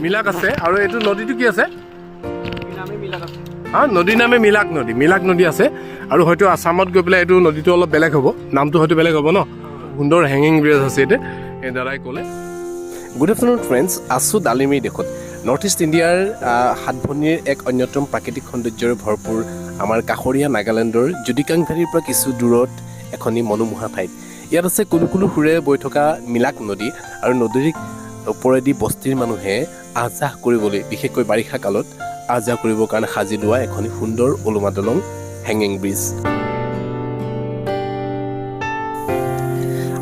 মিলাক আছে আৰু এইটো নদীটো কি আছে নদীৰ নামে মিলাক নদী আছে আৰু হয়তো আসামত গৈ পেলাই এইটো নদীটো অলপ বেলেগ হ'ব নামটো হয়তো বেলেগ হ'ব ন সুন্দৰ হেঙিং ব্ৰিজ আছে এতিয়া এই দাদাই ক'লে গুড আফটাৰনুন ফ্ৰেণ্ডছ আছো ডালিমি দেশত নৰ্থ ইষ্ট ইণ্ডিয়াৰ সাতভনীৰ এক অন্যতম প্ৰাকৃতিক সৌন্দৰ্যৰে ভৰপূৰ আমাৰ কাষৰীয়া নাগালেণ্ডৰ জুদিকাং ভেলীৰ পৰা কিছু দূৰত এখনি মনোমোহা ঠাইত ইয়াত আছে কুলুকুলু সুৰে বৈ থকা মিলাক নদী আৰু নদীৰ ওপৰেদি বস্তিৰ মানুহে আহ যাহ কৰিবলৈ বিশেষকৈ বাৰিষা কালত আহ যাহ কৰিবৰ কাৰণে সাজি লোৱা এখন সুন্দৰ ওলোমা দলং হেঙিং ব্ৰিজ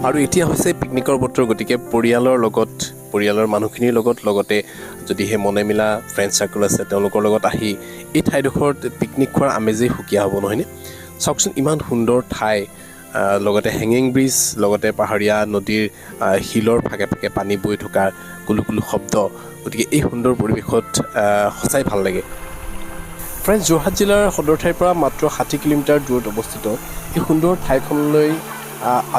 আৰু এতিয়া হৈছে পিকনিকৰ বতৰ গতিকে পৰিয়ালৰ মানুহখিনিৰ লগত লগতে যদিহে মনে মিলা ফ্ৰেণ্ড চাৰ্কল আছে তেওঁলোকৰ লগত আহি এই ঠাইডোখৰত পিকনিক খোৱাৰ আমেজেই সুকীয়া হ'ব নহয়নে চাওকচোন ইমান সুন্দৰ ঠাই লগতে হেঙিং ব্ৰিজ লগতে পাহাৰীয়া নদীৰ শিলৰ ফাকে ফাকে পানী বৈ থকা কুলুকুলু শব্দ গতিকে এই সুন্দৰ পৰিৱেশত সঁচাই ভাল লাগে ফ্ৰেণ্ডছ যোৰহাট জিলাৰ সদৰ ঠাইৰ পৰা মাত্ৰ 60 কিলোমিটাৰ দূৰত অৱস্থিত এই সুন্দৰ ঠাইখনলৈ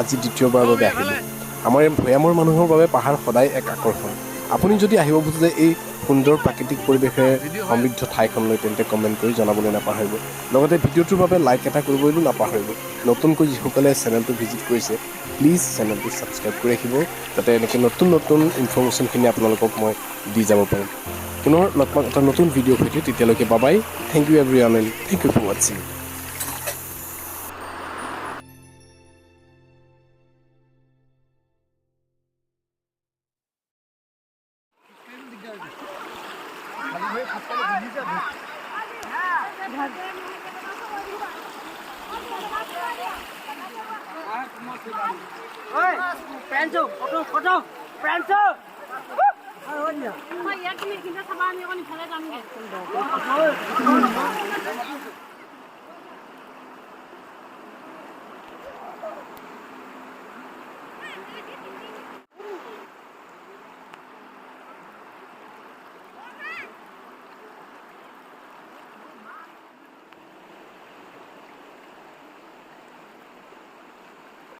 আজি দ্বিতীয়বাৰৰ বাবে আহিলোঁ আমাৰ ভৈয়ামৰ মানুহৰ বাবে পাহাৰ সদায় এক আকৰ্ষণ আপুনি যদি আহিব খোজে এই সুন্দৰ প্ৰাকৃতিক পৰিৱেশেৰে সমৃদ্ধ ঠাইখনলৈ তেন্তে কমেণ্ট কৰি জনাবলৈ নাপাহৰিব লগতে ভিডিঅ'টোৰ বাবে লাইক এটা কৰিবলৈও নাপাহৰিব নতুনকৈ যিসকলে চেনেলটো ভিজিট কৰিছে প্লিজ চেনেলটো ছাবস্ক্ৰাইব কৰি ৰাখিব যাতে এনেকৈ নতুন ইনফৰ্মেশ্যনখিনি আপোনালোকক মই দি যাব পাৰিম পুনৰ লগ পাম এটা নতুন ভিডিঅ'ৰ সৈতে তেতিয়ালৈকে বাবাই thank you everyone and thank you for ৱাচিং Friends,